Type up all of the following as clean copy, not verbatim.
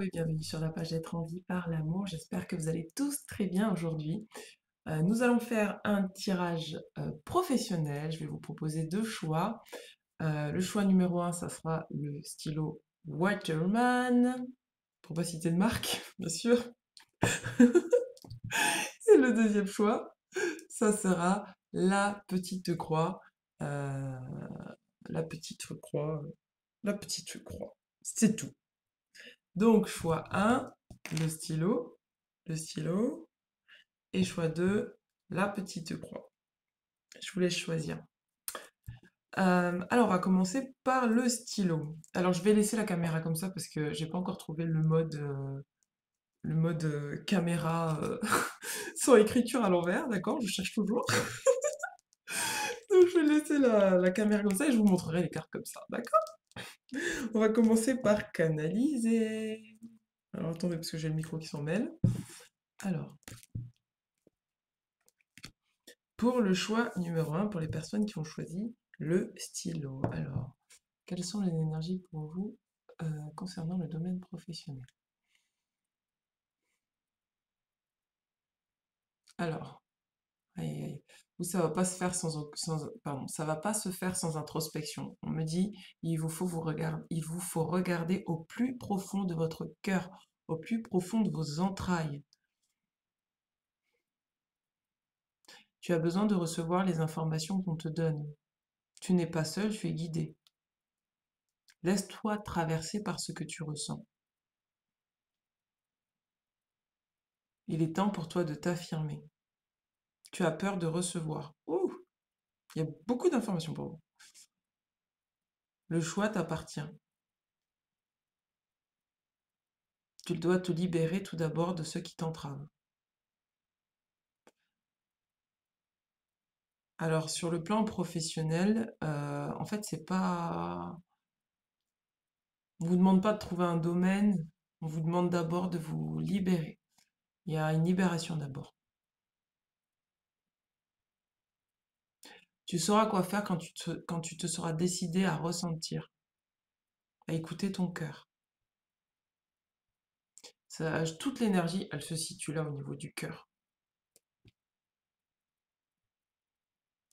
Coucou et bienvenue sur la page d'être en vie par l'amour. J'espère que vous allez tous très bien aujourd'hui. Nous allons faire un tirage professionnel. Je vais vous proposer deux choix. Le choix numéro un, ça sera le stylo Waterman, pour pas citer de marque, bien sûr. Et le deuxième choix, ça sera la petite croix. euh, la petite croix. La petite croix. C'est tout. Donc, choix un, le stylo. Le stylo. Et choix 2, la petite croix. Je vous laisse choisir. Alors, on va commencer par le stylo. Alors, je vais laisser la caméra comme ça parce que j'ai pas encore trouvé le mode caméra sans écriture à l'envers, d'accord? Je cherche toujours. Donc, je vais laisser la caméra comme ça et je vous montrerai les cartes comme ça, d'accord? On va commencer par canaliser. Alors, attendez, parce que j'ai le micro qui s'en mêle. Alors, pour le choix numéro un, pour les personnes qui ont choisi le stylo. Alors, quelles sont les énergies pour vous concernant le domaine professionnel? Alors, aïe, aïe, aïe. Vous, ça va pas se faire pardon, ça va pas se faire sans introspection. On me dit, il vous faut regarder au plus profond de votre cœur, au plus profond de vos entrailles. Tu as besoin de recevoir les informations qu'on te donne. Tu n'es pas seul, tu es guidé. Laisse-toi traverser par ce que tu ressens. Il est temps pour toi de t'affirmer. Tu as peur de recevoir. Ouh, il y a beaucoup d'informations pour vous. Le choix t'appartient. Tu dois te libérer tout d'abord de ce qui t'entrave. Alors, sur le plan professionnel, en fait, c'est pas. On vous demande pas de trouver un domaine, on vous demande d'abord de vous libérer. Il y a une libération d'abord. Tu sauras quoi faire quand tu te seras décidé à ressentir, à écouter ton cœur. Toute l'énergie, elle se situe là au niveau du cœur.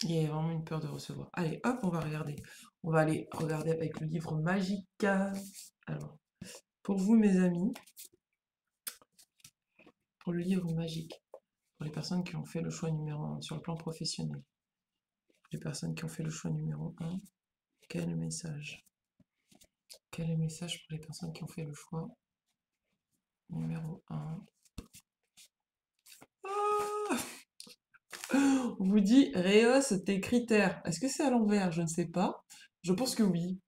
Il y a vraiment une peur de recevoir. Allez, hop, on va regarder. On va aller regarder avec le livre magique. Alors, pour vous, mes amis, pour le livre magique, pour les personnes qui ont fait le choix numéro un sur le plan professionnel, les personnes qui ont fait le choix numéro un, quel est le message? Quel est le message pour les personnes qui ont fait le choix numéro un? Ah, on vous dit, rehausse tes critères. Est-ce que c'est à l'envers? Je ne sais pas. Je pense que oui.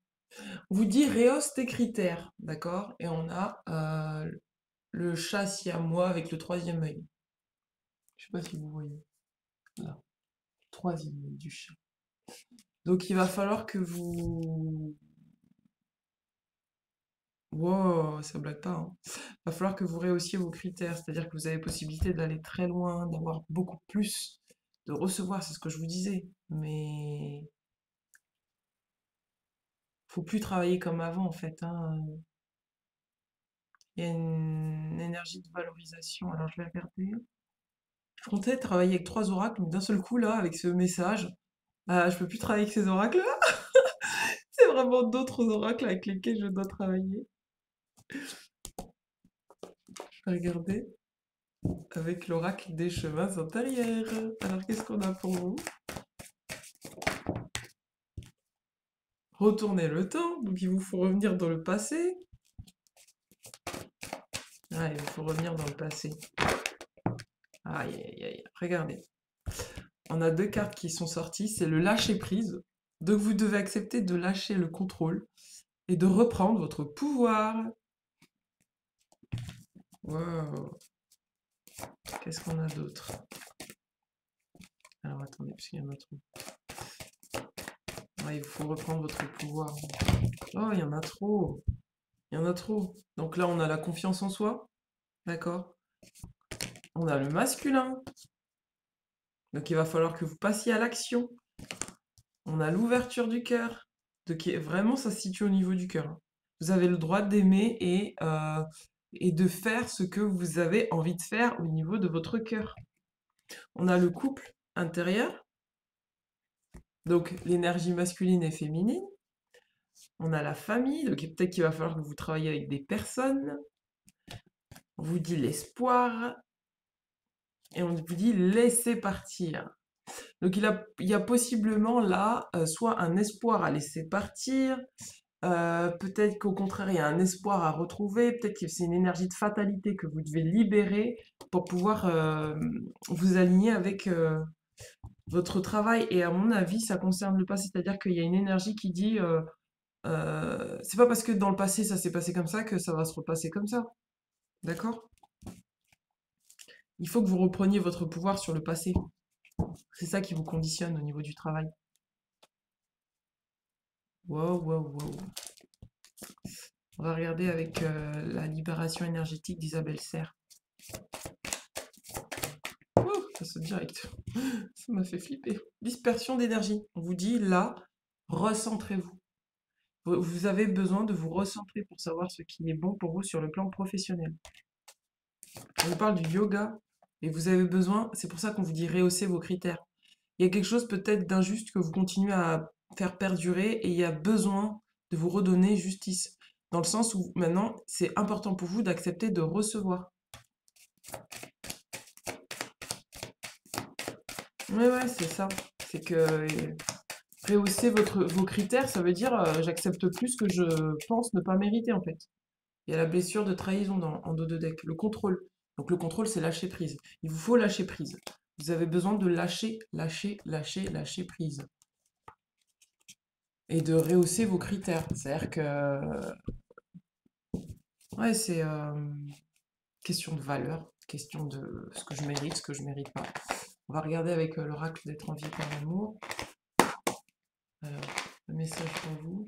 On vous dit, rehausse tes critères, d'accord? Et on a le chat siamois avec le troisième œil. Je sais pas si vous voyez. Là, troisième œil du chat. Donc il va falloir que vous... Wow, ça blague pas, hein. Va falloir que vous rehaussiez vos critères, c'est-à-dire que vous avez possibilité d'aller très loin, d'avoir beaucoup plus, de recevoir, c'est ce que je vous disais. Mais faut plus travailler comme avant en fait, hein. Il y a une énergie de valorisation. Alors je vais regarder. Je comptais travailler avec trois oracles, mais d'un seul coup là, avec ce message, je peux plus travailler avec ces oracles-là. C'est vraiment d'autres oracles avec lesquels je dois travailler. Je vais regarder avec l'oracle des chemins intérieurs. Alors qu'est-ce qu'on a pour vous? Retourner le temps, donc il vous faut revenir dans le passé. Ah, il vous faut revenir dans le passé. Aïe, aïe, aïe. Regardez. On a deux cartes qui sont sorties, c'est le lâcher prise. Donc vous devez accepter de lâcher le contrôle et de reprendre votre pouvoir. Wow. Qu'est-ce qu'on a d'autre? Alors attendez, parce qu'il y en a trop. Ah, il vous faut reprendre votre pouvoir. Oh, il y en a trop. Il y en a trop. Donc là, on a la confiance en soi. D'accord? On a le masculin. Donc il va falloir que vous passiez à l'action. On a l'ouverture du cœur. Vraiment, ça se situe au niveau du cœur, hein. Vous avez le droit d'aimer et et de faire ce que vous avez envie de faire au niveau de votre cœur. On a le couple intérieur, donc l'énergie masculine et féminine. On a la famille, donc peut-être qu'il va falloir que vous travaillez avec des personnes. On vous dit l'espoir et on vous dit laisser partir. Donc il y a possiblement là soit un espoir à laisser partir, peut-être qu'au contraire il y a un espoir à retrouver, peut-être que c'est une énergie de fatalité que vous devez libérer pour pouvoir vous aligner avec votre travail. Et à mon avis, ça concerne le passé, c'est-à-dire qu'il y a une énergie qui dit c'est pas parce que dans le passé ça s'est passé comme ça que ça va se repasser comme ça. D'accord? Il faut que vous repreniez votre pouvoir sur le passé. C'est ça qui vous conditionne au niveau du travail. Wow, wow, wow. On va regarder avec la libération énergétique d'Isabelle Serre. Ouh, ça saute direct. Ça m'a fait flipper. Dispersion d'énergie. On vous dit là, recentrez-vous. Vous avez besoin de vous recentrer pour savoir ce qui est bon pour vous sur le plan professionnel. On vous parle du yoga et vous avez besoin, c'est pour ça qu'on vous dit rehausser vos critères. Il y a quelque chose peut-être d'injuste que vous continuez à faire perdurer et il y a besoin de vous redonner justice. Dans le sens où maintenant, c'est important pour vous d'accepter de recevoir. Ouais, c'est ça. C'est que rehausser vos critères, ça veut dire j'accepte plus que je pense ne pas mériter en fait. Il y a la blessure de trahison en dos de deck, le contrôle. Donc le contrôle, c'est lâcher prise. Il vous faut lâcher prise. Vous avez besoin de lâcher, lâcher, lâcher, lâcher prise. Et de rehausser vos critères. C'est-à-dire que ouais, c'est question de valeur, question de ce que je mérite, ce que je mérite pas. On va regarder avec l'oracle d'être en vie par l'amour. Alors, le message pour vous,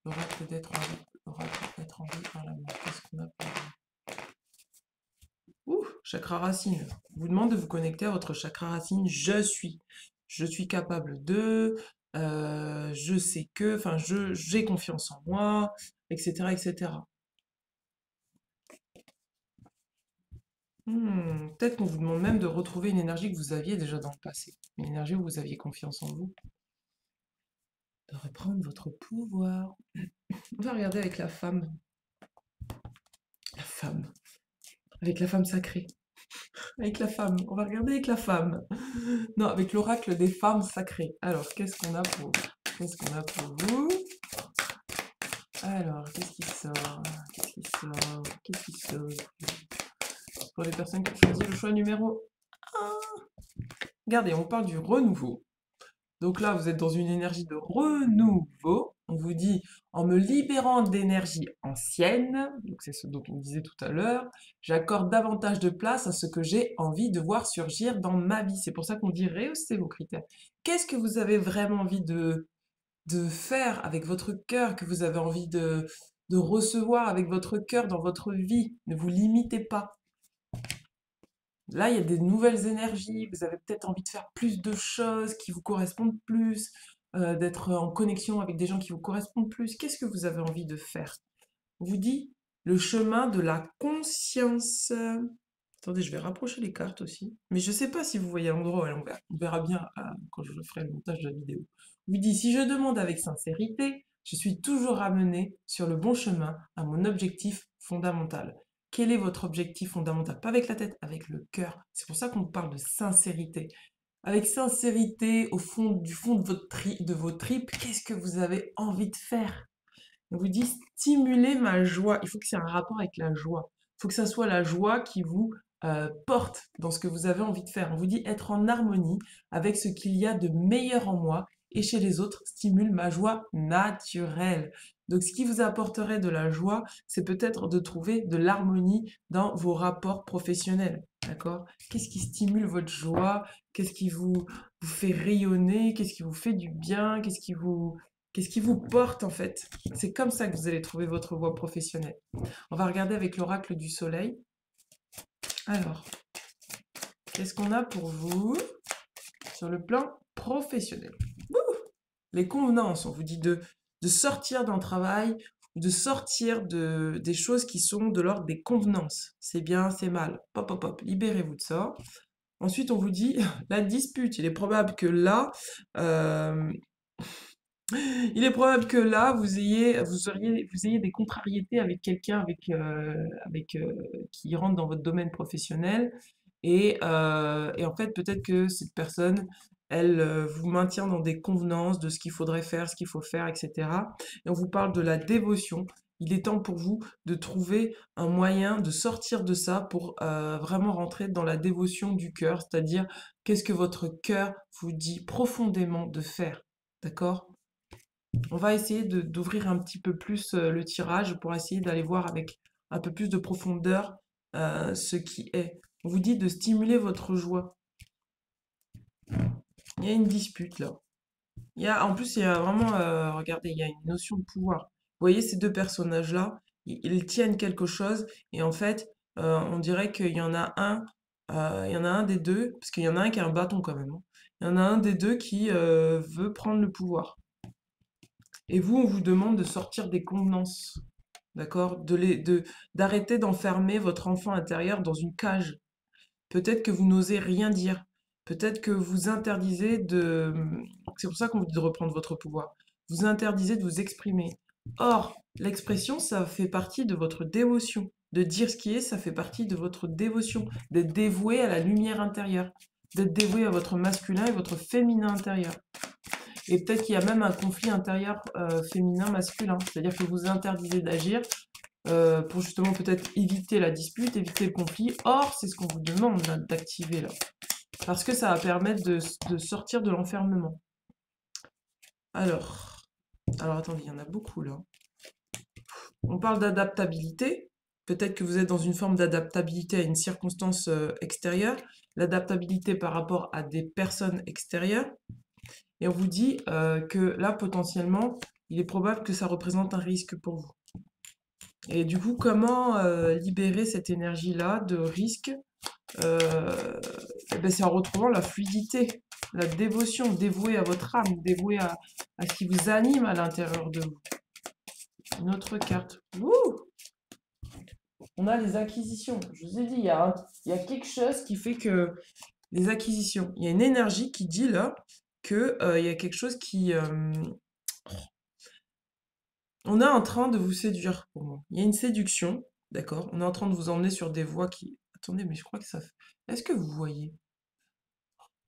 l'oracle d'être en vie, l'oracle d'être en vie par l'amour. Qu'est-ce qu'on a pour vous? Ouh, chakra racine. On vous demande de vous connecter à votre chakra racine. Je suis capable de, je sais que, enfin, j'ai confiance en moi, etc., etc. Peut-être qu'on vous demande même de retrouver une énergie que vous aviez déjà dans le passé. Une énergie où vous aviez confiance en vous. De reprendre votre pouvoir. On va regarder avec la femme. La femme. Avec la femme sacrée. Avec la femme. On va regarder avec la femme. Non, avec l'oracle des femmes sacrées. Alors, qu'est-ce qu'on a pour vous? Qu'est-ce qu'on a pour vous? Alors, qu'est-ce qui sort? Qu'est-ce qui sort? Qu'est-ce qui sort? Pour les personnes qui ont choisi le choix numéro 1. Regardez, on parle du renouveau. Donc là, vous êtes dans une énergie de renouveau. On vous dit, en me libérant d'énergie ancienne, donc c'est ce dont on disait tout à l'heure, j'accorde davantage de place à ce que j'ai envie de voir surgir dans ma vie. C'est pour ça qu'on dit rehausser vos critères. Qu'est-ce que vous avez vraiment envie de faire avec votre cœur, que vous avez envie de recevoir avec votre cœur dans votre vie? Ne vous limitez pas. Là, il y a des nouvelles énergies, vous avez peut-être envie de faire plus de choses qui vous correspondent plus, d'être en connexion avec des gens qui vous correspondent plus. Qu'est-ce que vous avez envie de faire? On vous dit le chemin de la conscience. Attendez, je vais rapprocher les cartes aussi. Mais je ne sais pas si vous voyez l'endroit, on verra bien quand je ferai le montage de la vidéo. On vous dit, si je demande avec sincérité, je suis toujours ramené sur le bon chemin à mon objectif fondamental. Quel est votre objectif fondamental? Pas avec la tête, avec le cœur. C'est pour ça qu'on parle de sincérité. Avec sincérité, au fond du fond de vos tripes, qu'est-ce que vous avez envie de faire? On vous dit stimuler ma joie. Il faut que c'est un rapport avec la joie. Il faut que ça soit la joie qui vous porte dans ce que vous avez envie de faire. On vous dit être en harmonie avec ce qu'il y a de meilleur en moi et chez les autres stimule ma joie naturelle. Donc ce qui vous apporterait de la joie, c'est peut-être de trouver de l'harmonie dans vos rapports professionnels. D'accord? Qu'est-ce qui stimule votre joie? Qu'est-ce qui vous fait rayonner? Qu'est-ce qui vous fait du bien? Qu'est-ce qui vous porte en fait? C'est comme ça que vous allez trouver votre voie professionnelle. On va regarder avec l'oracle du soleil. Alors, qu'est-ce qu'on a pour vous sur le plan professionnel? Les convenances, on vous dit de sortir d'un travail de sortir des choses qui sont de l'ordre des convenances. C'est bien, c'est mal. Pop, pop, pop, libérez-vous de ça. Ensuite, on vous dit la dispute. Il est probable que là, euh, il est probable que là, vous ayez des contrariétés avec quelqu'un qui rentre dans votre domaine professionnel. Et en fait, peut-être que cette personne, elle vous maintient dans des convenances de ce qu'il faudrait faire, ce qu'il faut faire, etc. Et on vous parle de la dévotion. Il est temps pour vous de trouver un moyen de sortir de ça pour vraiment rentrer dans la dévotion du cœur, c'est-à-dire qu'est-ce que votre cœur vous dit profondément de faire. D'accord? On va essayer d'ouvrir un petit peu plus le tirage pour essayer d'aller voir avec un peu plus de profondeur ce qui est. On vous dit de stimuler votre joie. Il y a une dispute là. En plus, il y a vraiment, regardez, il y a une notion de pouvoir. Vous voyez ces deux personnages-là, ils tiennent quelque chose et en fait, on dirait qu'il y en a il y en a un des deux, parce qu'il y en a un qui a un bâton quand même, hein. Il y en a un des deux qui veut prendre le pouvoir. Et vous, on vous demande de sortir des convenances, d'accord? D'arrêter d'enfermer votre enfant intérieur dans une cage. Peut-être que vous n'osez rien dire. Peut-être que vous interdisez de... C'est pour ça qu'on vous dit de reprendre votre pouvoir. Vous interdisez de vous exprimer. Or, l'expression, ça fait partie de votre dévotion. De dire ce qui est, ça fait partie de votre dévotion. D'être dévoué à la lumière intérieure. D'être dévoué à votre masculin et votre féminin intérieur. Et peut-être qu'il y a même un conflit intérieur féminin-masculin. C'est-à-dire que vous interdisez d'agir pour justement peut-être éviter la dispute, éviter le conflit. Or, c'est ce qu'on vous demande d'activer là. Parce que ça va permettre de sortir de l'enfermement. Alors, attendez, il y en a beaucoup là. On parle d'adaptabilité. Peut-être que vous êtes dans une forme d'adaptabilité à une circonstance extérieure. L'adaptabilité par rapport à des personnes extérieures. Et on vous dit que là, potentiellement, il est probable que ça représente un risque pour vous. Et du coup, comment libérer cette énergie-là de risque eh ben, c'est en retrouvant la fluidité, la dévotion, dévouée à votre âme, dévouée à ce qui vous anime à l'intérieur de vous. Une autre carte. Ouh, on a les acquisitions. Je vous ai dit, il y a quelque chose qui fait que les acquisitions, il y a une énergie qui dit là que il y a quelque chose qui... on est en train de vous séduire pour moi. Il y a une séduction, d'accord? On est en train de vous emmener sur des voies qui... Attendez, mais je crois que ça fait... Est-ce que vous voyez?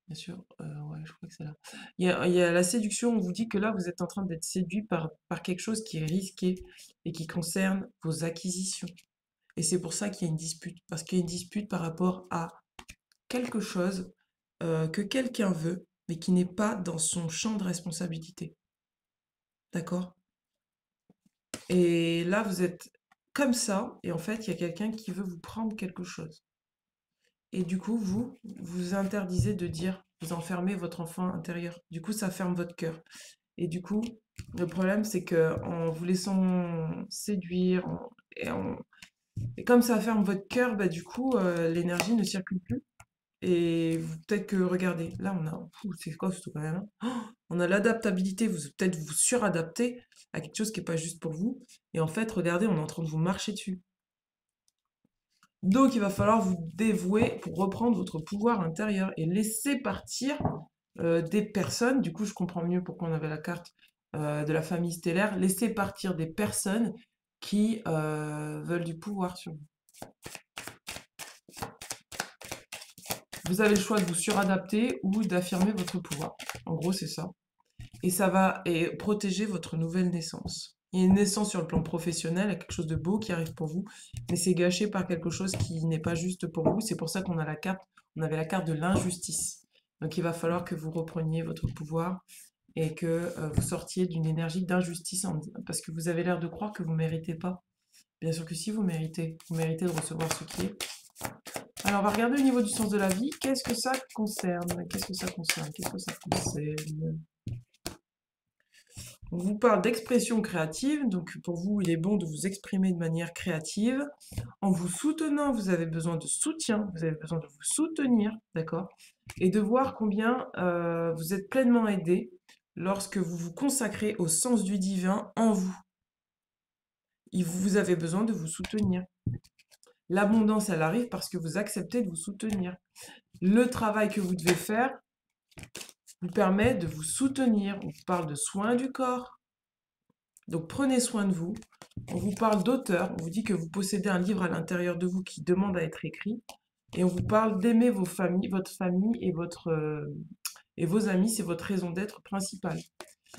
Bien sûr, ouais, je crois que c'est là. Il y a la séduction, on vous dit que là, vous êtes en train d'être séduit par quelque chose qui est risqué et qui concerne vos acquisitions. Et c'est pour ça qu'il y a une dispute, parce qu'il y a une dispute par rapport à quelque chose que quelqu'un veut, mais qui n'est pas dans son champ de responsabilité. D'accord? Et là, vous êtes comme ça, et en fait, il y a quelqu'un qui veut vous prendre quelque chose. Et du coup, vous interdisez de dire, vous enfermez votre enfant intérieur. Du coup, ça ferme votre cœur. Et du coup, le problème, c'est que en vous laissant séduire, et comme ça ferme votre cœur, bah, du coup, l'énergie ne circule plus. Et peut-être que, regardez, là, on a, c'est costaud quand même, hein. Oh, on a l'adaptabilité, vous peut-être vous suradaptez à quelque chose qui n'est pas juste pour vous. Et en fait, regardez, on est en train de vous marcher dessus. Donc, il va falloir vous dévouer pour reprendre votre pouvoir intérieur et laisser partir des personnes. Du coup, je comprends mieux pourquoi on avait la carte de la famille stellaire. Laisser partir des personnes qui veulent du pouvoir sur vous. Vous avez le choix de vous suradapter ou d'affirmer votre pouvoir. En gros, c'est ça. Et ça va protéger votre nouvelle naissance. Il y a une naissance sur le plan professionnel, il y a quelque chose de beau qui arrive pour vous, mais c'est gâché par quelque chose qui n'est pas juste pour vous. C'est pour ça qu'on a on avait la carte de l'injustice. Donc il va falloir que vous repreniez votre pouvoir et que vous sortiez d'une énergie d'injustice parce que vous avez l'air de croire que vous ne méritez pas. Bien sûr que si vous méritez de recevoir ce qui est. Alors on va regarder au niveau du sens de la vie, qu'est-ce que ça concerne? Qu'est-ce que ça concerne? Qu'est-ce que ça concerne? On vous parle d'expression créative, donc pour vous, il est bon de vous exprimer de manière créative. En vous soutenant, vous avez besoin de soutien, vous avez besoin de vous soutenir, d'accord? Et de voir combien vous êtes pleinement aidé lorsque vous vous consacrez au sens du divin en vous. Vous avez besoin de vous soutenir. L'abondance, elle arrive parce que vous acceptez de vous soutenir. Le travail que vous devez faire vous permet de vous soutenir. On vous parle de soins du corps. Donc prenez soin de vous. On vous parle d'auteur. On vous dit que vous possédez un livre à l'intérieur de vous qui demande à être écrit. Et on vous parle d'aimer votre famille et vos amis. C'est votre raison d'être principale.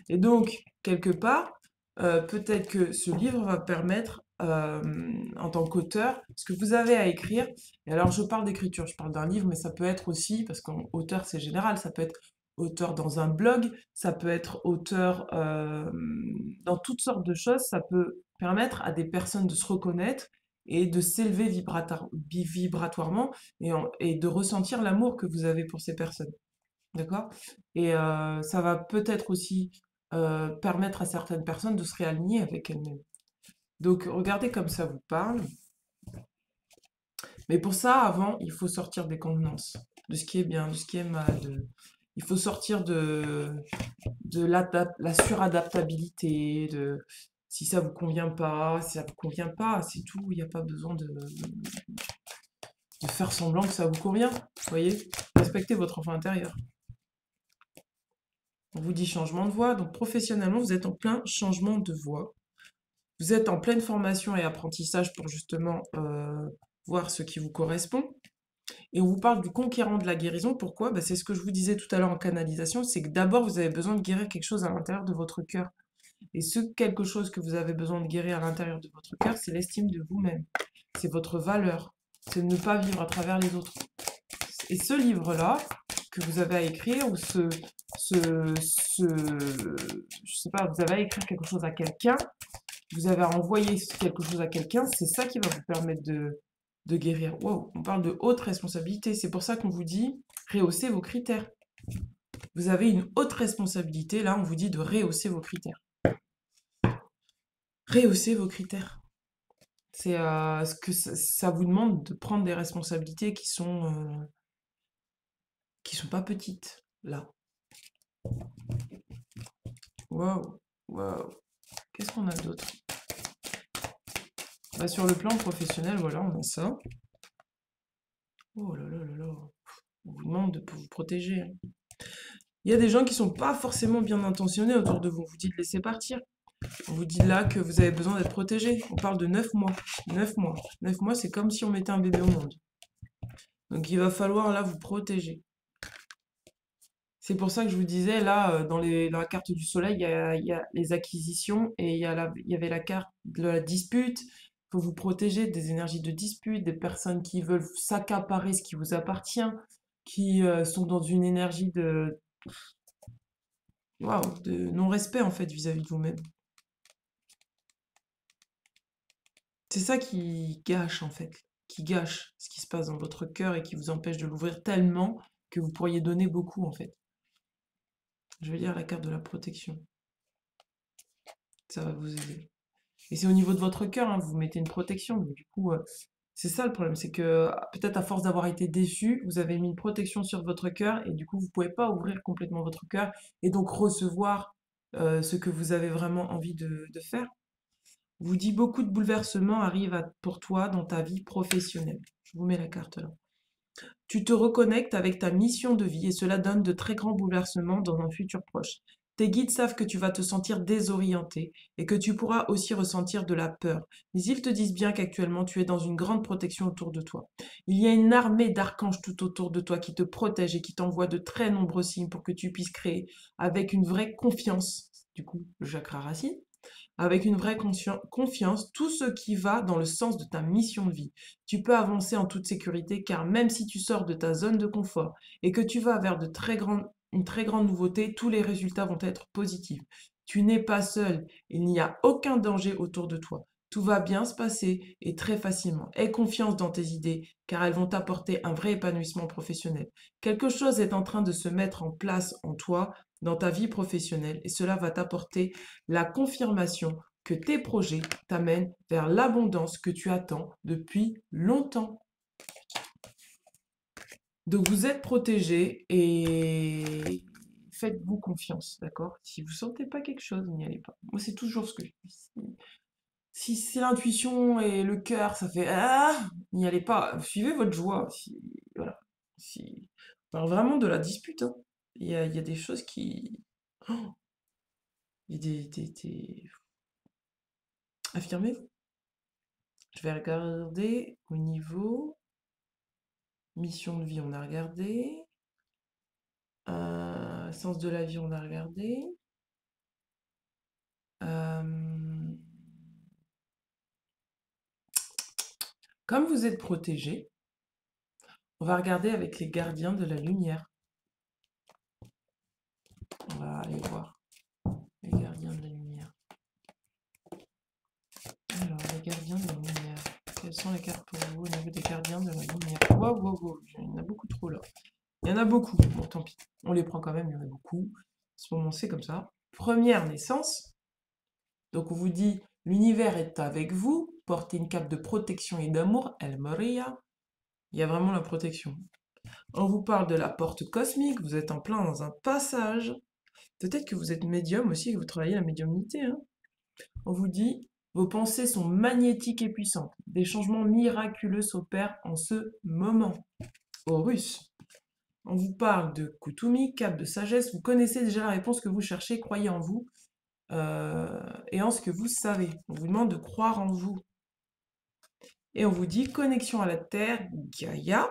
Et donc, quelque part, peut-être que ce livre va permettre, en tant qu'auteur, ce que vous avez à écrire. Et alors, je parle d'écriture, je parle d'un livre, mais ça peut être aussi, parce qu'auteur, c'est général, ça peut être auteur dans un blog, ça peut être auteur dans toutes sortes de choses, ça peut permettre à des personnes de se reconnaître et de s'élever vibratoirement et de ressentir l'amour que vous avez pour ces personnes. D'accord? Et ça va peut-être aussi permettre à certaines personnes de se réaligner avec elles-mêmes. Donc, regardez comme ça vous parle. Mais pour ça, avant, il faut sortir des convenances, de ce qui est bien, de ce qui est mal. Il faut sortir de la suradaptabilité, de si ça vous convient pas, si ça vous convient pas, c'est tout. Il n'y a pas besoin de faire semblant que ça vous convient. Vous voyez? Respectez votre enfant intérieur. On vous dit changement de voie. Donc professionnellement, vous êtes en plein changement de voie. Vous êtes en pleine formation et apprentissage pour justement voir ce qui vous correspond. Et on vous parle du conquérant de la guérison. Pourquoi? C'est ce que je vous disais tout à l'heure en canalisation, c'est que d'abord, vous avez besoin de guérir quelque chose à l'intérieur de votre cœur. Et ce quelque chose que vous avez besoin de guérir à l'intérieur de votre cœur, c'est l'estime de vous-même. C'est votre valeur. C'est de ne pas vivre à travers les autres. Et ce livre-là, que vous avez à écrire, ou je sais pas, vous avez à écrire quelque chose à quelqu'un, vous avez à envoyer quelque chose à quelqu'un, c'est ça qui va vous permettre de guérir. Wow, on parle de haute responsabilité. C'est pour ça qu'on vous dit rehausser vos critères. Vous avez une haute responsabilité. Là, on vous dit de rehausser vos critères. Rehausser vos critères. C'est ce que ça vous demande de prendre des responsabilités qui sont pas petites. Là. Waouh, waouh. Qu'est-ce qu'on a d'autre? Sur le plan professionnel, voilà, on a ça. Oh là là là là. On vous demande de vous protéger, hein. Il y a des gens qui sont pas forcément bien intentionnés autour de vous. On vous dit de laisser partir. On vous dit là que vous avez besoin d'être protégé. On parle de 9 mois. 9 mois. 9 mois, c'est comme si on mettait un bébé au monde. Donc il va falloir là vous protéger. C'est pour ça que je vous disais, là, dans la carte du soleil, il y a les acquisitions et il y avait la carte de la dispute. Il faut vous protéger des énergies de dispute, des personnes qui veulent s'accaparer ce qui vous appartient, qui sont dans une énergie de non-respect en fait vis-à-vis de vous-même. C'est ça qui gâche en fait, qui gâche ce qui se passe dans votre cœur et qui vous empêche de l'ouvrir tellement que vous pourriez donner beaucoup en fait. Je vais lire la carte de la protection. Ça va vous aider. Et c'est au niveau de votre cœur, hein, vous mettez une protection. Donc, du coup, c'est ça le problème, c'est que peut-être à force d'avoir été déçu, vous avez mis une protection sur votre cœur et du coup, vous ne pouvez pas ouvrir complètement votre cœur et donc recevoir ce que vous avez vraiment envie de faire. Vous dit beaucoup de bouleversements arrivent pour toi dans ta vie professionnelle. Je vous mets la carte là. Tu te reconnectes avec ta mission de vie et cela donne de très grands bouleversements dans un futur proche. Tes guides savent que tu vas te sentir désorienté et que tu pourras aussi ressentir de la peur. Mais ils te disent bien qu'actuellement tu es dans une grande protection autour de toi. Il y a une armée d'archanges tout autour de toi qui te protège et qui t'envoie de très nombreux signes pour que tu puisses créer avec une vraie confiance, du coup, le chakra racine, avec une vraie confiance, tout ce qui va dans le sens de ta mission de vie. Tu peux avancer en toute sécurité car même si tu sors de ta zone de confort et que tu vas vers une très grande nouveauté, tous les résultats vont être positifs. Tu n'es pas seul, il n'y a aucun danger autour de toi. Tout va bien se passer et très facilement. Aie confiance dans tes idées car elles vont t'apporter un vrai épanouissement professionnel. Quelque chose est en train de se mettre en place en toi dans ta vie professionnelle et cela va t'apporter la confirmation que tes projets t'amènent vers l'abondance que tu attends depuis longtemps. Donc vous êtes protégé et faites-vous confiance, d'accord? Si vous ne sentez pas quelque chose, n'y allez pas. Moi, c'est toujours ce que je dis. Si c'est l'intuition et le cœur, ça fait ah, n'y allez pas. Suivez votre joie. Voilà. Si, on parle vraiment de la dispute, hein. Il y a des choses qui. Oh, il y a affirmez-vous. Je vais regarder au niveau mission de vie, on a regardé. Sens de la vie, on a regardé. Euh, Comme vous êtes protégé, on va regarder avec les gardiens de la lumière. On va aller voir les gardiens de la lumière. Alors, les gardiens de la lumière. Quelles sont les cartes pour vous au niveau des gardiens de la lumière? Wow, wow, wow, il y en a beaucoup trop là. Il y en a beaucoup. Bon, tant pis. On les prend quand même, il y en a beaucoup. En ce moment, c'est comme ça. Première naissance. Donc, on vous dit, l'univers est avec vous. Portez une cape de protection et d'amour. El Moria. Il y a vraiment la protection. On vous parle de la porte cosmique. Vous êtes en plein dans un passage. Peut-être que vous êtes médium aussi, que vous travaillez la médiumnité, hein. On vous dit, vos pensées sont magnétiques et puissantes. Des changements miraculeux s'opèrent en ce moment. Horus. On vous parle de Kutumi, cape de sagesse. Vous connaissez déjà la réponse que vous cherchez, croyez en vous et en ce que vous savez. On vous demande de croire en vous. Et on vous dit connexion à la Terre, Gaïa.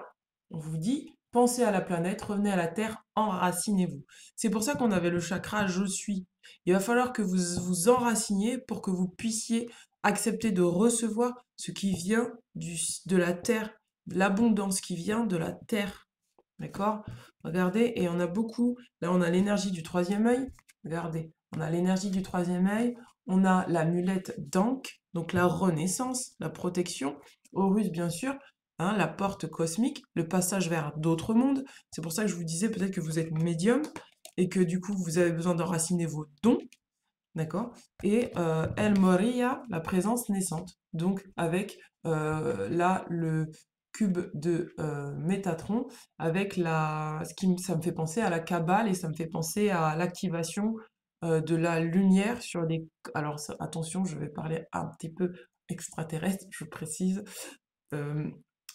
On vous dit pensez à la planète, revenez à la Terre, enracinez-vous. C'est pour ça qu'on avait le chakra je suis. Il va falloir que vous vous enraciniez pour que vous puissiez accepter de recevoir ce qui vient de la Terre, l'abondance qui vient de la Terre. D'accord? Regardez, et on a beaucoup. Là, on a l'énergie du troisième œil. Regardez, on a l'énergie du troisième œil. On a l'amulette d'Ankh, donc la renaissance, la protection. Horus, bien sûr, hein, la porte cosmique, le passage vers d'autres mondes. C'est pour ça que je vous disais peut-être que vous êtes médium et que du coup, vous avez besoin d'enraciner vos dons. D'accord? Et El Moria, la présence naissante. Donc, avec là, le cube de Métatron, avec ça me fait penser à la Kabbale et ça me fait penser à l'activation de la lumière sur les. Alors, attention, je vais parler un petit peu extraterrestre, je précise. Euh,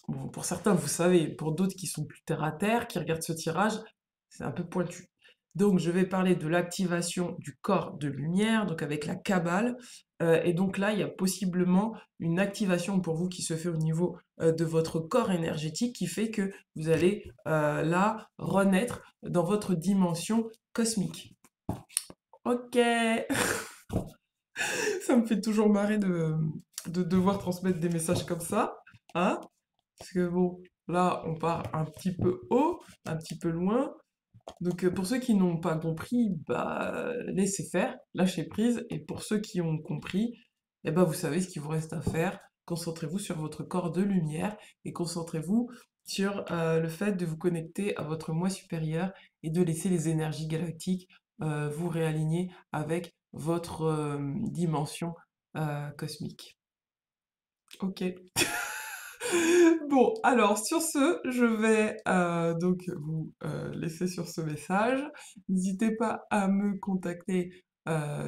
bon, pour certains, vous savez, pour d'autres qui sont plus terre à terre, qui regardent ce tirage, c'est un peu pointu. Donc, je vais parler de l'activation du corps de lumière, donc avec la Kabbale. Et donc là, il y a possiblement une activation pour vous qui se fait au niveau de votre corps énergétique qui fait que vous allez là renaître dans votre dimension cosmique. Ok, ça me fait toujours marrer de devoir transmettre des messages comme ça, hein? Parce que bon, là, on part un petit peu haut, un petit peu loin. Donc pour ceux qui n'ont pas compris, bah laissez faire, lâchez prise. Et pour ceux qui ont compris, eh ben, vous savez ce qu'il vous reste à faire. Concentrez-vous sur votre corps de lumière et concentrez-vous sur le fait de vous connecter à votre moi supérieur et de laisser les énergies galactiques vous réaligner avec votre dimension cosmique. Ok. Bon, alors sur ce, je vais donc vous laisser sur ce message. N'hésitez pas à me contacter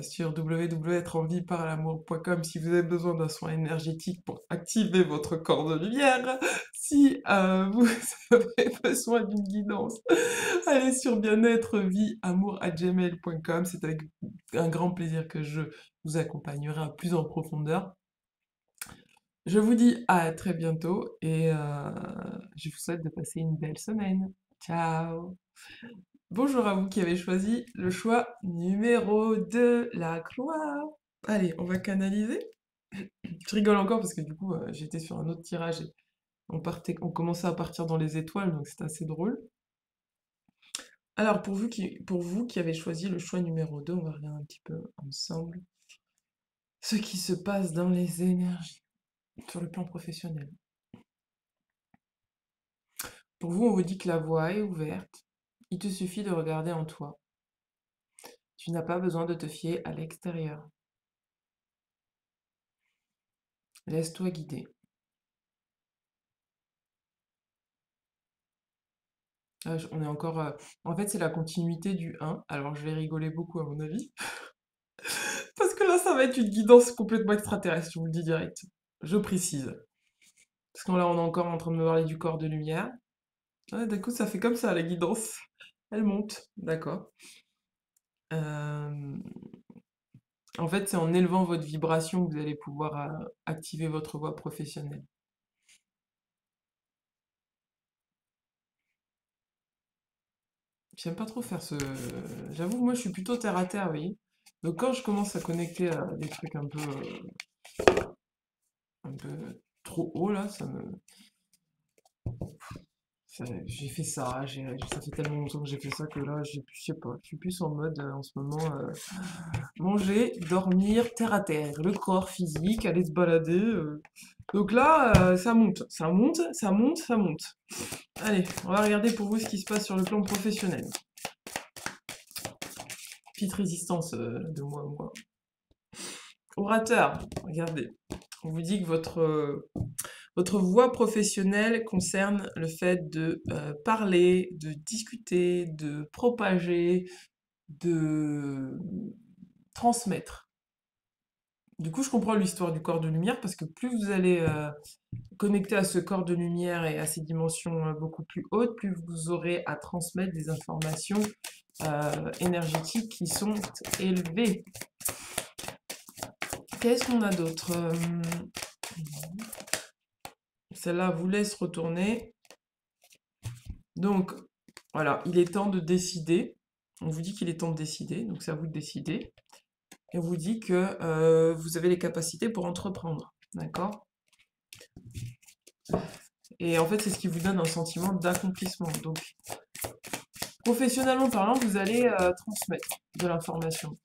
sur www.etreenvieparlamour.com si vous avez besoin d'un soin énergétique pour activer votre corps de lumière. Si vous avez besoin d'une guidance, allez sur bien-être-vie-amour@gmail.com. C'est avec un grand plaisir que je vous accompagnerai à plus en profondeur. Je vous dis à très bientôt et je vous souhaite de passer une belle semaine. Ciao! Bonjour à vous qui avez choisi le choix numéro 2, la croix. Allez, on va canaliser. Je rigole encore parce que du coup, j'étais sur un autre tirage et on commençait à partir dans les étoiles, donc c'est assez drôle. Alors, pour vous qui avez choisi le choix numéro 2, on va regarder un petit peu ensemble ce qui se passe dans les énergies sur le plan professionnel. Pour vous, on vous dit que la voie est ouverte. Il te suffit de regarder en toi. Tu n'as pas besoin de te fier à l'extérieur. Laisse-toi guider. On est encore. En fait, c'est la continuité du 1. Alors, je vais rigoler beaucoup, à mon avis. Parce que là, ça va être une guidance complètement extraterrestre, je vous le dis direct. Je précise. Parce que là, on est encore en train de me parler du corps de lumière. Ouais, d'un coup, ça fait comme ça, la guidance. Elle monte, d'accord. Euh, En fait, c'est en élevant votre vibration que vous allez pouvoir activer votre voie professionnelle. J'aime pas trop faire ce... J'avoue, moi, je suis plutôt terre à terre, vous voyez. Donc quand je commence à connecter à des trucs un peu trop haut, là, j'ai fait ça, ça fait tellement longtemps que j'ai fait ça que là, je sais pas, je suis plus en mode, en ce moment, manger, dormir, terre à terre, le corps physique, aller se balader. Donc là, ça monte, ça monte, ça monte, ça monte. Allez, on va regarder pour vous ce qui se passe sur le plan professionnel. Petite résistance de moi à moi. Orateur, regardez. On vous dit que votre voie professionnelle concerne le fait de parler, de discuter, de propager, de transmettre. Du coup, je comprends l'histoire du corps de lumière parce que plus vous allez connecter à ce corps de lumière et à ces dimensions beaucoup plus hautes, plus vous aurez à transmettre des informations énergétiques qui sont élevées. Qu'est-ce qu'on a d'autre? Celle-là vous laisse retourner. Donc, voilà, il est temps de décider. On vous dit qu'il est temps de décider, donc c'est à vous de décider. Et on vous dit que vous avez les capacités pour entreprendre, d'accord? Et en fait, c'est ce qui vous donne un sentiment d'accomplissement. Donc, professionnellement parlant, vous allez transmettre de l'information.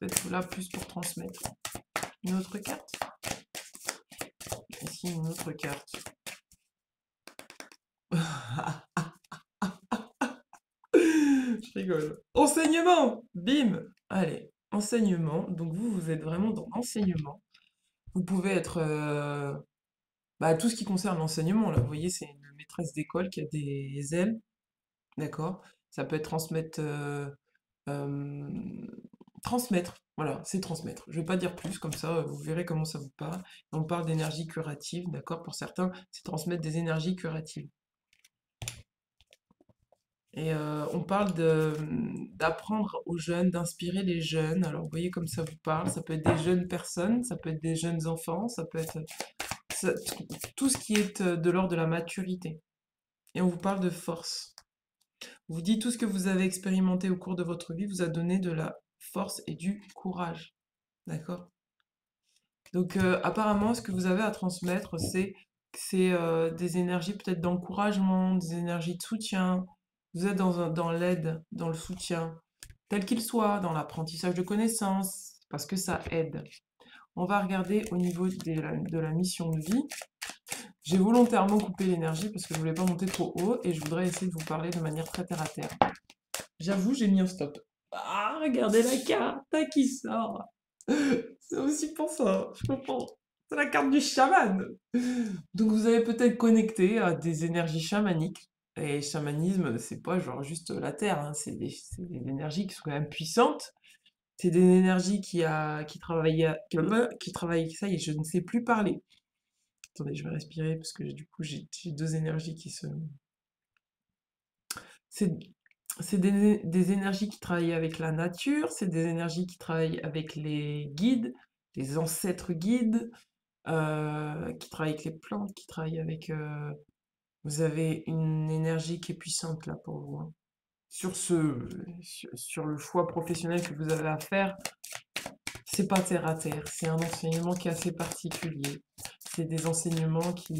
Vous êtes là plus pour transmettre. Une autre carte? Ici, une autre carte. Je rigole. Enseignement! Bim! Allez, enseignement. Donc vous êtes vraiment dans l'enseignement. Vous pouvez être bah, tout ce qui concerne l'enseignement. Là, vous voyez, c'est une maîtresse d'école qui a des ailes, d'accord? Ça peut être euh, transmettre. Voilà, c'est transmettre. Je vais pas dire plus, comme ça, vous verrez comment ça vous parle. On parle d'énergie curative, d'accord? Pour certains, c'est transmettre des énergies curatives. Et on parle d'apprendre aux jeunes, d'inspirer les jeunes. Alors, vous voyez comme ça vous parle. Ça peut être des jeunes personnes, ça peut être des jeunes enfants, ça peut être ça- tout ce qui est de l'ordre de la maturité. Et on vous parle de force. On vous dit tout ce que vous avez expérimenté au cours de votre vie vous a donné de la force et du courage. D'accord? Donc, apparemment, ce que vous avez à transmettre, c'est des énergies peut-être d'encouragement, des énergies de soutien. Vous êtes dans l'aide, dans le soutien, tel qu'il soit, dans l'apprentissage de connaissances, parce que ça aide. On va regarder au niveau de la mission de vie. J'ai volontairement coupé l'énergie parce que je voulais pas monter trop haut et je voudrais essayer de vous parler de manière très terre à terre. J'avoue, j'ai mis un stop. Ah, regardez la carte qui sort. C'est aussi pour ça, je comprends. C'est la carte du chaman. Donc vous avez peut-être connecté à des énergies chamaniques. Et chamanisme, c'est pas genre juste la terre, hein, c'est des énergies qui sont quand même puissantes. C'est des énergies qui travaillent, qui travaillent, ça y est, je ne sais plus parler. Attendez, je vais respirer parce que du coup j'ai deux énergies qui se... C'est c'est des énergies qui travaillent avec la nature, c'est des énergies qui travaillent avec les guides, les ancêtres guides, qui travaillent avec les plantes, qui travaillent avec... vous avez une énergie qui est puissante là pour vous, hein. Sur le choix professionnel que vous avez à faire, c'est pas terre à terre, c'est un enseignement qui est assez particulier. C'est des enseignements qui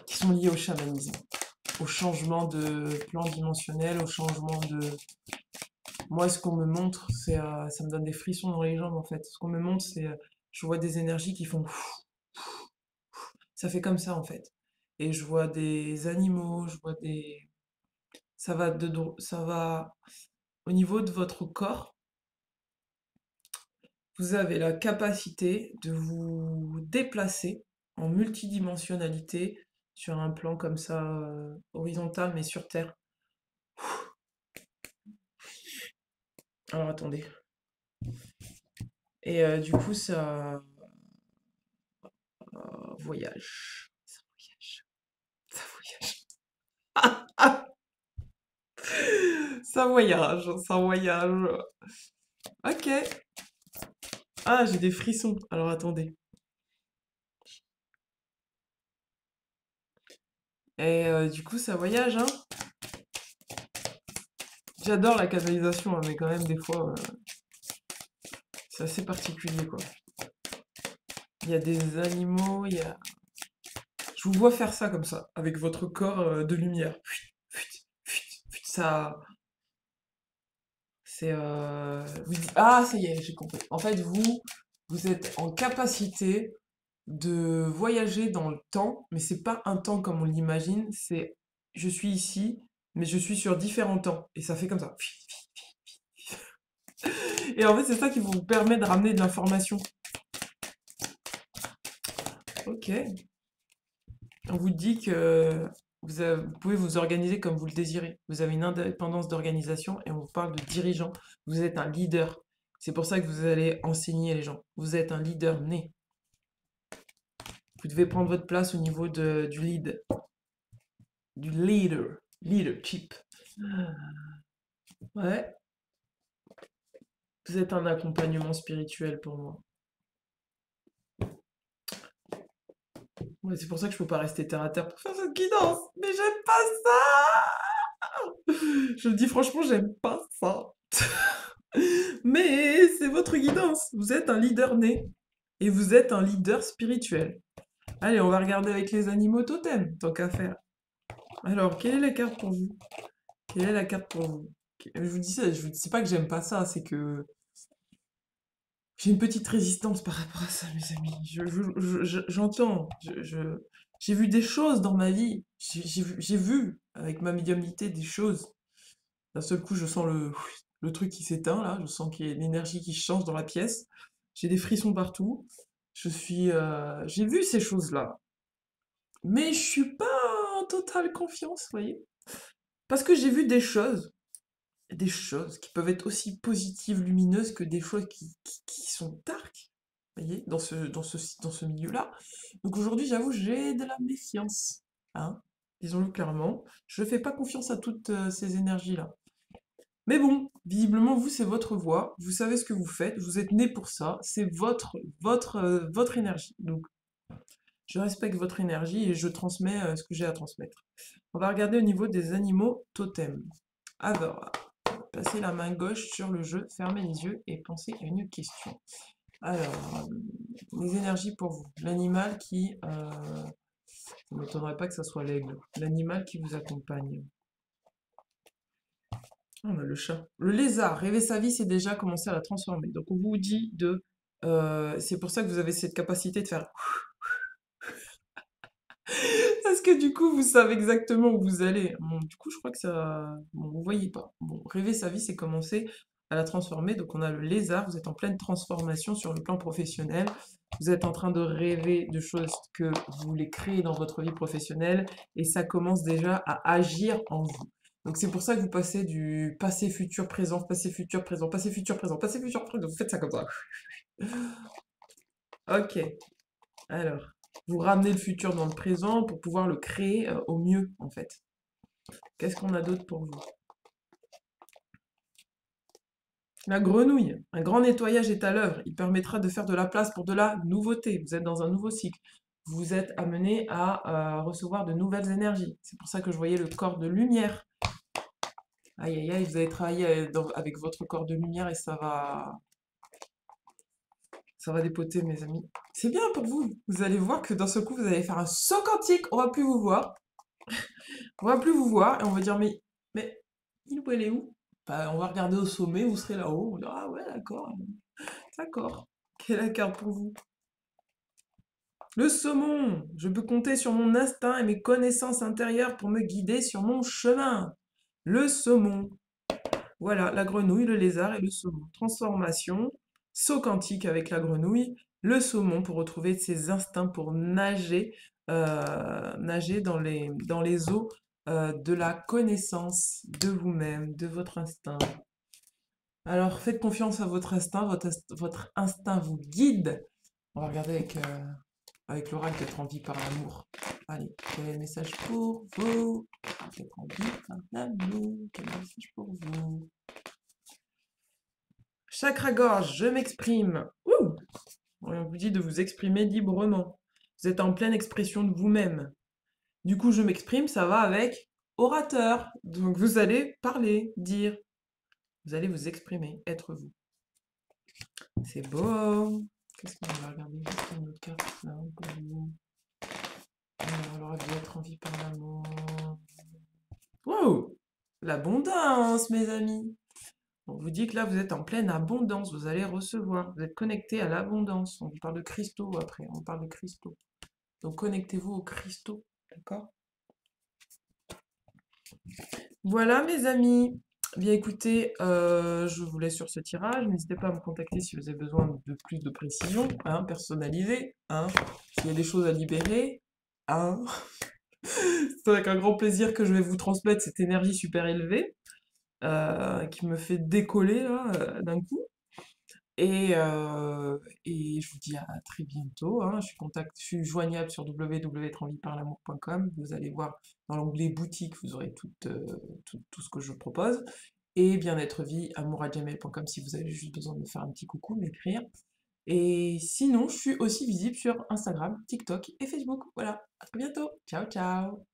sont liés au chamanisme, au changement de plan dimensionnel, au changement de... Moi, ce qu'on me montre, ça me donne des frissons dans les jambes en fait. Ce qu'on me montre, je vois des énergies qui font... Ça fait comme ça en fait. Et je vois des animaux, je vois des... Ça va au niveau de votre corps, vous avez la capacité de vous déplacer en multidimensionnalité sur un plan comme ça, horizontal, mais sur Terre. Alors attendez. Et du coup, ça voyage. Ça voyage. Ça voyage. Ça voyage, ça voyage. Ok. Ah, j'ai des frissons. Alors attendez. Et du coup, ça voyage, hein. J'adore la canalisation, hein, mais quand même, des fois, c'est assez particulier, quoi. Il y a des animaux, il y a... Je vous vois faire ça comme ça, avec votre corps de lumière. Ça, c'est... Ah, ça y est, j'ai compris. En fait, vous êtes en capacité de voyager dans le temps, mais c'est pas un temps comme on l'imagine, c'est je suis ici, mais je suis sur différents temps. Et ça fait comme ça. Et en fait, c'est ça qui vous permet de ramener de l'information. Ok. On vous dit que vous pouvez vous organiser comme vous le désirez. Vous avez une indépendance d'organisation et on vous parle de dirigeant. Vous êtes un leader. C'est pour ça que vous allez enseigner les gens. Vous êtes un leader né. Vous devez prendre votre place au niveau du lead, du leadership. Ouais, vous êtes un accompagnement spirituel pour moi. Ouais, c'est pour ça que je peux pas rester terre à terre pour faire cette guidance. Mais j'aime pas ça. Je le dis franchement, j'aime pas ça. Mais c'est votre guidance. Vous êtes un leader né. Et vous êtes un leader spirituel. Allez, on va regarder avec les animaux totems, tant qu'à faire. Alors, quelle est la carte pour vous? Quelle est la carte pour vous? Je vous dis ça, je vous dis pas que j'aime pas ça, c'est que j'ai une petite résistance par rapport à ça, mes amis. J'entends, j'ai vu des choses dans ma vie. J'ai vu, avec ma médiumnité, des choses. D'un seul coup, je sens le truc qui s'éteint, là. Je sens qu'il y a l'énergie qui change dans la pièce. J'ai des frissons partout. J'ai vu ces choses-là. Mais je suis pas en totale confiance, vous voyez. Parce que j'ai vu des choses qui peuvent être aussi positives, lumineuses que des choses qui sont dark, vous voyez, dans ce milieu-là. Donc aujourd'hui, j'avoue, j'ai de la méfiance, hein, disons-le clairement. Je fais pas confiance à toutes ces énergies-là. Mais bon, visiblement, vous, c'est votre voix, vous savez ce que vous faites, vous êtes né pour ça, c'est votre énergie. Donc, je respecte votre énergie et je transmets ce que j'ai à transmettre. On va regarder au niveau des animaux totems. Alors, placez la main gauche sur le jeu, fermez les yeux et pensez à une question. Alors, les énergies pour vous. L'animal qui... ça ne m'étonnerait pas que ça soit l'aigle. L'animal qui vous accompagne. On a le chat. Le lézard, rêver sa vie, c'est déjà commencer à la transformer. Donc on vous dit de... c'est pour ça que vous avez cette capacité de faire... Parce que du coup, vous savez exactement où vous allez. Bon, du coup, je crois que ça... Bon, vous voyez pas. Bon, rêver sa vie, c'est commencer à la transformer. Donc on a le lézard, vous êtes en pleine transformation sur le plan professionnel. Vous êtes en train de rêver de choses que vous voulez créer dans votre vie professionnelle. Et ça commence déjà à agir en vous. Donc c'est pour ça que vous passez du passé, futur, présent, passé, futur, présent, passé, futur, présent, passé, futur, présent. Vous faites ça comme ça. Ok. Alors, vous ramenez le futur dans le présent pour pouvoir le créer au mieux, en fait. Qu'est-ce qu'on a d'autre pour vous? La grenouille. Un grand nettoyage est à l'œuvre. Il permettra de faire de la place pour de la nouveauté. Vous êtes dans un nouveau cycle. Vous êtes amené à recevoir de nouvelles énergies. C'est pour ça que je voyais le corps de lumière. Aïe, aïe, aïe, vous allez travailler avec votre corps de lumière et ça va dépoter, mes amis. C'est bien pour vous. Vous allez voir que d'un seul coup, vous allez faire un saut quantique. On va plus vous voir. On va plus vous voir et on va dire, mais il ou elle est où? Bah, on va regarder au sommet, vous serez là-haut. On va dire, ah ouais, d'accord, d'accord. Quelle est la carte pour vous? Le saumon! Je peux compter sur mon instinct et mes connaissances intérieures pour me guider sur mon chemin. Le saumon. Voilà, la grenouille, le lézard et le saumon. Transformation, saut quantique avec la grenouille, le saumon pour retrouver ses instincts pour nager dans les eaux de la connaissance de vous-même, de votre instinct. Alors, faites confiance à votre instinct, votre instinct vous guide. On va regarder avec l'oracle d'être en vie par l'amour. Allez, quel est le message pour vous? D'être en vie par l'amour, quel est le message pour vous? Chakra-gorge, je m'exprime. Ouh! On vous dit de vous exprimer librement. Vous êtes en pleine expression de vous-même. Du coup, je m'exprime, ça va avec orateur. Donc, vous allez parler, dire. Vous allez vous exprimer, être vous. C'est beau. Qu'est-ce qu'on va regarder? Qu'est-ce qu'il y a une autre carte là pour vous? Alors, elle doit être envie par l'amour. Wow! L'abondance, mes amis. On vous dit que là, vous êtes en pleine abondance. Vous allez recevoir. Vous êtes connecté à l'abondance. On vous parle de cristaux après. On parle de cristaux. Donc, connectez-vous aux cristaux. D'accord? Voilà, mes amis. Bien écoutez, je vous laisse sur ce tirage. N'hésitez pas à me contacter si vous avez besoin de plus de précision, hein, personnalisée, hein, s'il y a des choses à libérer, hein. C'est avec un grand plaisir que je vais vous transmettre cette énergie super élevée, qui me fait décoller là, d'un coup. Et je vous dis à très bientôt, hein. Je suis joignable sur www.envieparlamour.com. Vous allez voir dans l'onglet boutique, vous aurez tout ce que je propose. Et bien-être vie, amour@gmail.com si vous avez juste besoin de me faire un petit coucou, m'écrire. Et sinon, je suis aussi visible sur Instagram, TikTok et Facebook. Voilà, à très bientôt. Ciao, ciao.